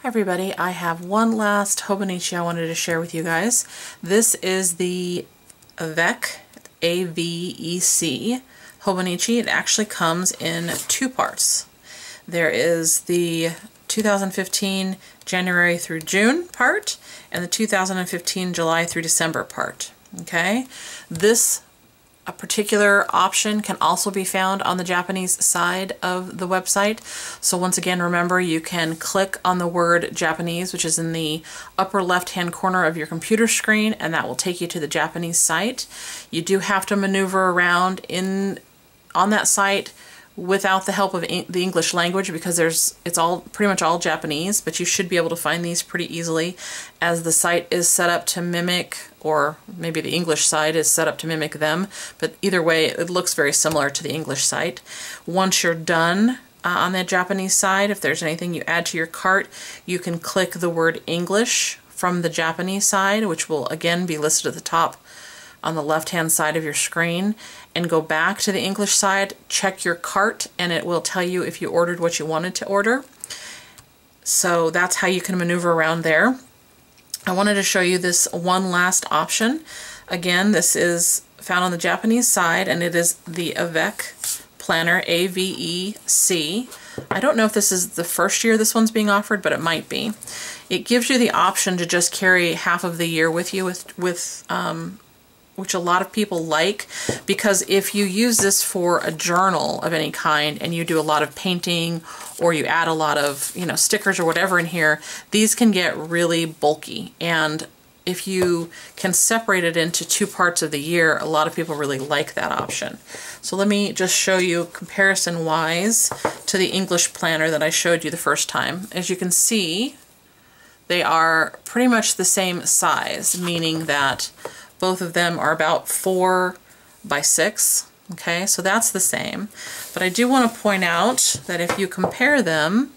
Everybody, I have one last Hobonichi I wanted to share with you guys. This is the Avec, A-V-E-C Hobonichi. It actually comes in two parts. There is the 2015 January through June part and the 2015 July through December part. Okay, this a particular option can also be found on the Japanese side of the website. So once again, remember, you can click on the word Japanese, which is in the upper left-hand corner of your computer screen, and that will take you to the Japanese site. You do have to maneuver around on that site without the help of the English language, because it's all pretty much all Japanese, but you should be able to find these pretty easily, as the site is set up to mimic, or maybe the English side is set up to mimic them, but either way it looks very similar to the English site. Once you're done on the Japanese side, if there's anything you add to your cart, you can click the word English from the Japanese side, which will again be listed at the top on the left-hand side of your screen, and go back to the English side, check your cart, and it will tell you if you ordered what you wanted to order. So that's how you can maneuver around there. I wanted to show you this one last option. Again, this is found on the Japanese side, and it is the Avec planner, A-V-E-C. I don't know if this is the first year this one's being offered, but it might be. It gives you the option to just carry half of the year with you, which a lot of people like, because if you use this for a journal of any kind and you do a lot of painting, or you add a lot of, stickers or whatever in here, these can get really bulky. And if you can separate it into two parts of the year, a lot of people really like that option. So let me just show you comparison-wise to the English planner that I showed you the first time. As you can see, they are pretty much the same size, meaning that both of them are about 4 by 6. Okay, so that's the same. But I do want to point out that if you compare them,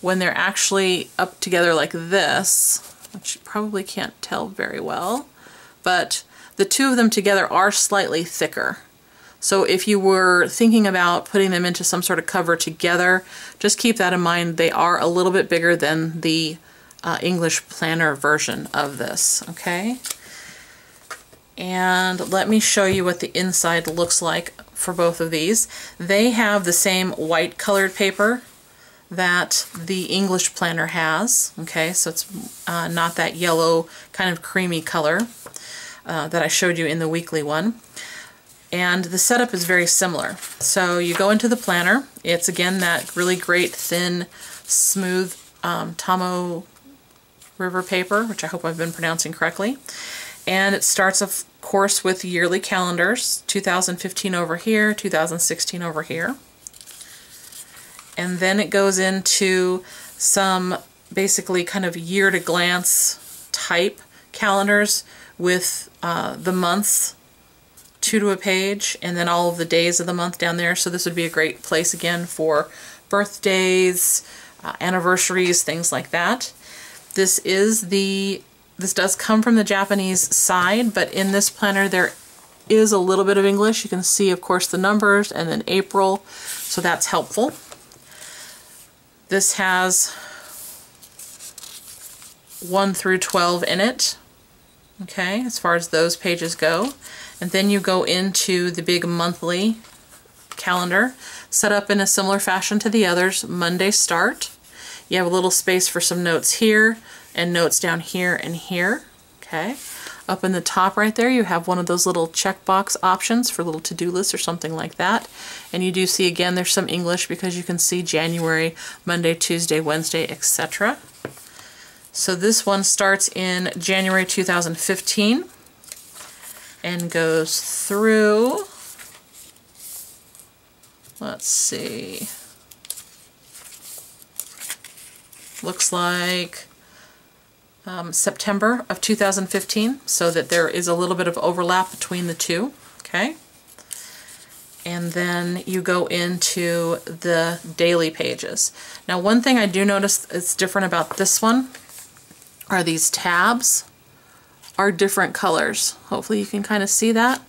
when they're actually up together like this, which you probably can't tell very well, but the two of them together are slightly thicker. So if you were thinking about putting them into some sort of cover together, just keep that in mind. They are a little bit bigger than the English planner version of this. Okay. And let me show you what the inside looks like for both of these. They have the same white colored paper that the English planner has. Okay, so it's not that yellow kind of creamy color that I showed you in the weekly one. And the setup is very similar. So you go into the planner. It's again that really great thin, smooth Tomo River paper, which I hope I've been pronouncing correctly. And it starts, of course, with yearly calendars, 2015 over here, 2016 over here. And then it goes into some basically kind of year-to-glance type calendars with the months, 2 to a page, and then all of the days of the month down there. So this would be a great place, again, for birthdays, anniversaries, things like that. This does come from the Japanese side, but in this planner there is a little bit of English. You can see, of course, the numbers and then April, so that's helpful. This has 1 through 12 in it, okay, as far as those pages go. And then you go into the big monthly calendar, set up in a similar fashion to the others. Monday start. You have a little space for some notes here, and notes down here and here. Okay. Up in the top right there you have one of those little checkbox options for little to-do lists or something like that. And you do see again there's some English, because you can see January, Monday, Tuesday, Wednesday, etc. So this one starts in January 2015 and goes through, let's see, looks like September of 2015, so that there is a little bit of overlap between the two. Okay, and then you go into the daily pages. Now, one thing I do notice is different about this one are these tabs are different colors. Hopefully you can kind of see that.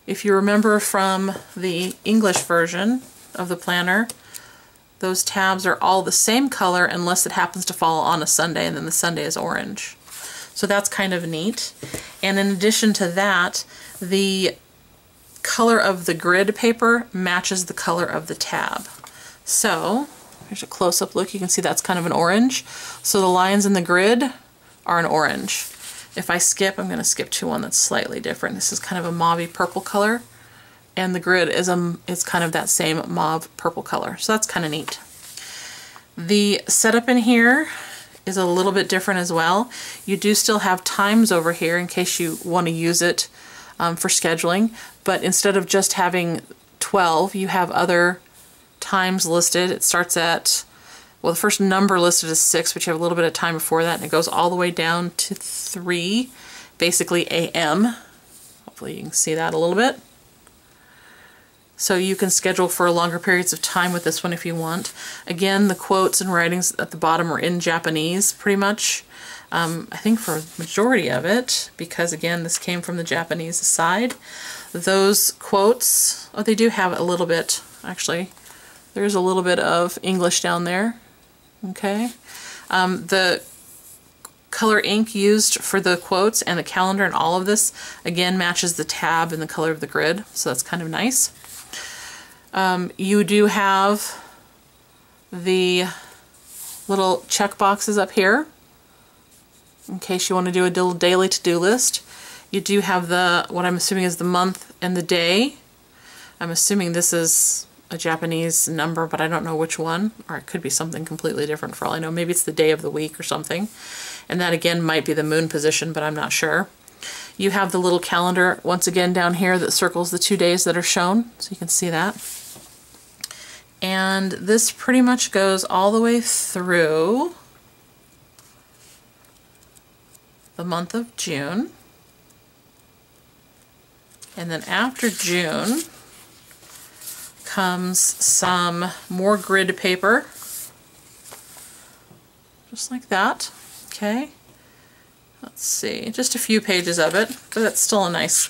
If you remember from the English version of the planner, those tabs are all the same color unless it happens to fall on a Sunday, and then the Sunday is orange. So that's kind of neat. And in addition to that, the color of the grid paper matches the color of the tab. So here's a close-up look. You can see that's kind of an orange. So the lines in the grid are an orange. If I skip, I'm going to skip to one that's slightly different. This is kind of a mauve purple color, and the grid is kind of that same mauve purple color. So that's kind of neat. The setup in here is a little bit different as well. You do still have times over here in case you want to use it for scheduling, but instead of just having 12, you have other times listed. It starts at, well, the first number listed is 6, but you have a little bit of time before that, and it goes all the way down to 3, basically AM. Hopefully you can see that a little bit. So you can schedule for longer periods of time with this one if you want. Again, the quotes and writings at the bottom are in Japanese, pretty much. I think for a majority of it, because again, this came from the Japanese side. Those quotes, oh, they do have a little bit, actually. There's a little bit of English down there. Okay. The color ink used for the quotes and the calendar and all of this, again, matches the tab and the color of the grid, so that's kind of nice. You do have the little check boxes up here in case you want to do a daily to-do list. You do have the, what I'm assuming is the month and the day. I'm assuming this is a Japanese number, but I don't know which one, or it could be something completely different for all I know. Maybe it's the day of the week or something. And that again might be the moon position, but I'm not sure. You have the little calendar once again down here that circles the 2 days that are shown, so you can see that. And this pretty much goes all the way through the month of June. And then after June comes some more grid paper, just like that. Okay, let's see, just a few pages of it, but that's still a nice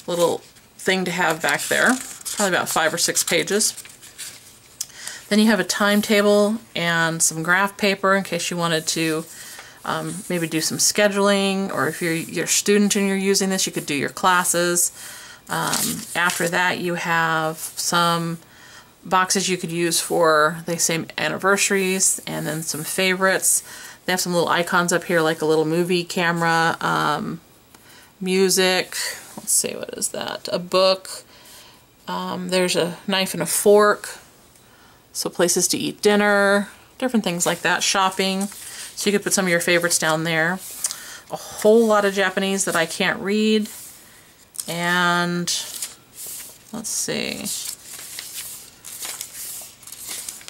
little thing to have back there, probably about 5 or 6 pages. Then you have a timetable and some graph paper in case you wanted to maybe do some scheduling, or if you're a student and you're using this, you could do your classes. After that, you have some boxes you could use for, they say, anniversaries, and then some favorites. They have some little icons up here like a little movie camera, music, let's see, what is that, a book, there's a knife and a fork, so places to eat dinner, different things like that, shopping, so you could put some of your favorites down there. A whole lot of Japanese that I can't read, and let's see,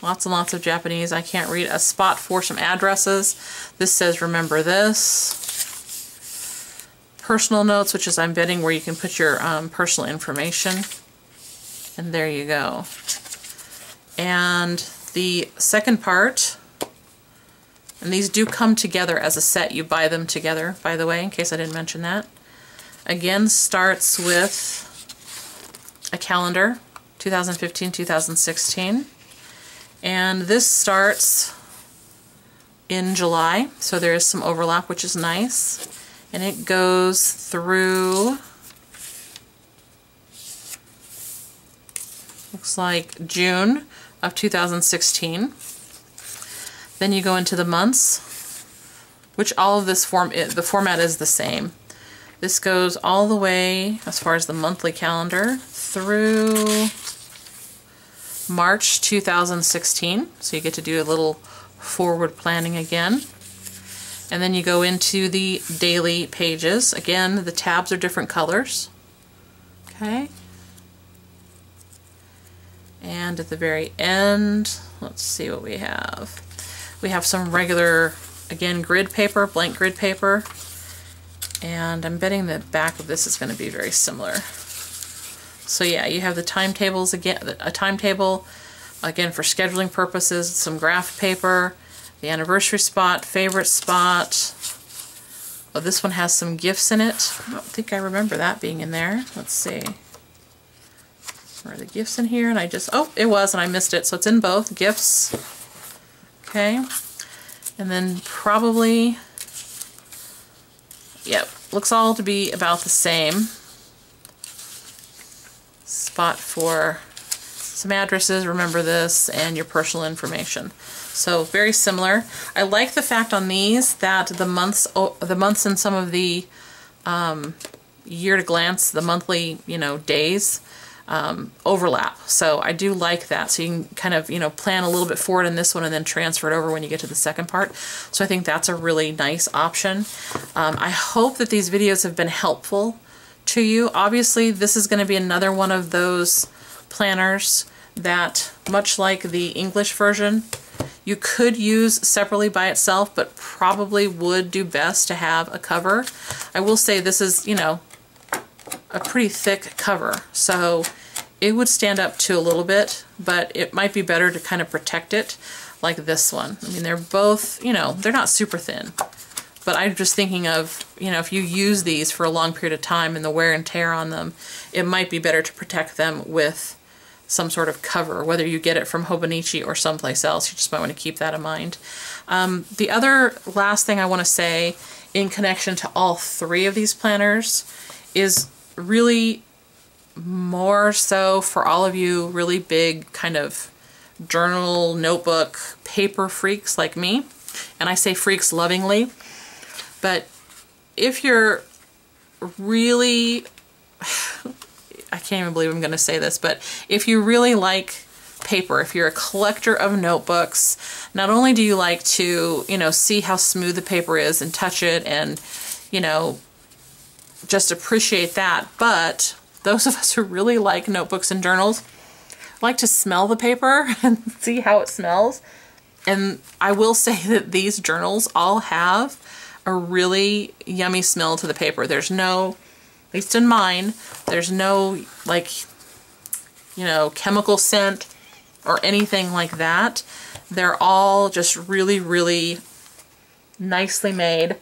lots and lots of Japanese I can't read. A spot for some addresses. This says remember this. Personal notes, which is I'm betting where you can put your personal information. And there you go. And the second part, and these do come together as a set. You buy them together, by the way, in case I didn't mention that. Again, starts with a calendar, 2015-2016. And this starts in July, so there is some overlap, which is nice. And it goes through, looks like June of 2016. Then you go into the months, which all of this the format is the same. This goes all the way, as far as the monthly calendar, through March 2016, so you get to do a little forward planning again. And then you go into the daily pages. Again, the tabs are different colors. Okay. And at the very end, let's see what we have. We have some regular, again, grid paper, blank grid paper. And I'm betting the back of this is going to be very similar. So yeah, you have the timetables again, a timetable, again for scheduling purposes, some graph paper, the anniversary spot, favorite spot. Oh, this one has some gifts in it. I don't think I remember that being in there. Let's see. Are the gifts in here? And I just, oh, it was, and I missed it. So it's in both gifts. Okay. And then probably, yep, looks all to be about the same. Spot for some addresses, remember this, and your personal information. So very similar. I like the fact on these that the months and some of the year to glance, the monthly, you know, days overlap. So I do like that. So you can kind of, you know, plan a little bit forward in this one and then transfer it over when you get to the second part. So I think that's a really nice option. I hope that these videos have been helpful to you. Obviously, this is going to be another one of those planners that, much like the English version, you could use separately by itself, but probably would do best to have a cover. I will say this is, you know, a pretty thick cover, so it would stand up to a little bit, but it might be better to kind of protect it like this one. I mean, they're both, you know, they're not super thin, but I'm just thinking of, you know, if you use these for a long period of time and the wear and tear on them, it might be better to protect them with some sort of cover, whether you get it from Hobonichi or someplace else. You just might want to keep that in mind. The other last thing I want to say in connection to all three of these planners is really more so for all of you really big kind of journal, notebook, paper freaks like me. And I say freaks lovingly, but if you're really, I can't even believe I'm going to say this, but if you really like paper, if you're a collector of notebooks, not only do you like to, you know, see how smooth the paper is and touch it and, you know, just appreciate that, but those of us who really like notebooks and journals like to smell the paper and see how it smells. And I will say that these journals all have a really yummy smell to the paper. There's no, at least in mine, there's no, like, you know, chemical scent or anything like that. They're all just really, really nicely made.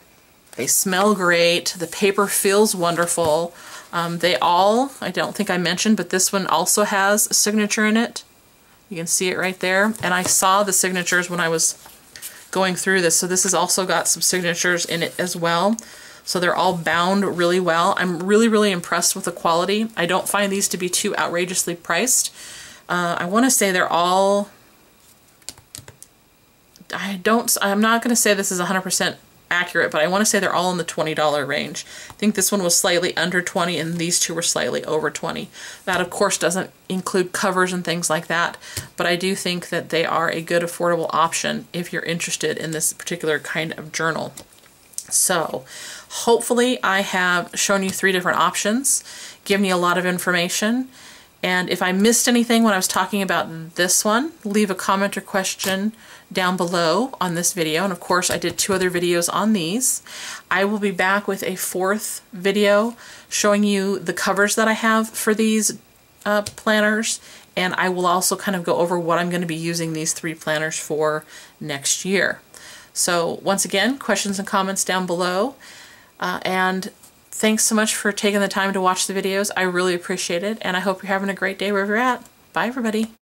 They smell great. The paper feels wonderful. They all, I don't think I mentioned, but this one also has a signature in it. You can see it right there. And I saw the signatures when I was going through this. So this has also got some signatures in it as well. So they're all bound really well. I'm really, really impressed with the quality. I don't find these to be too outrageously priced. I want to say they're all, I'm not going to say this is 100% accurate, but I want to say they're all in the $20 range. I think this one was slightly under 20 and these two were slightly over 20. That of course doesn't include covers and things like that, but I do think that they are a good affordable option if you're interested in this particular kind of journal. So hopefully I have shown you 3 different options, given you a lot of information. And if I missed anything when I was talking about this one, leave a comment or question down below on this video. And of course I did 2 other videos on these. I will be back with a 4th video showing you the covers that I have for these planners. And I will also kind of go over what I'm going to be using these 3 planners for next year. So once again, questions and comments down below. And thanks so much for taking the time to watch the videos. I really appreciate it, and I hope you're having a great day wherever you're at. Bye, everybody.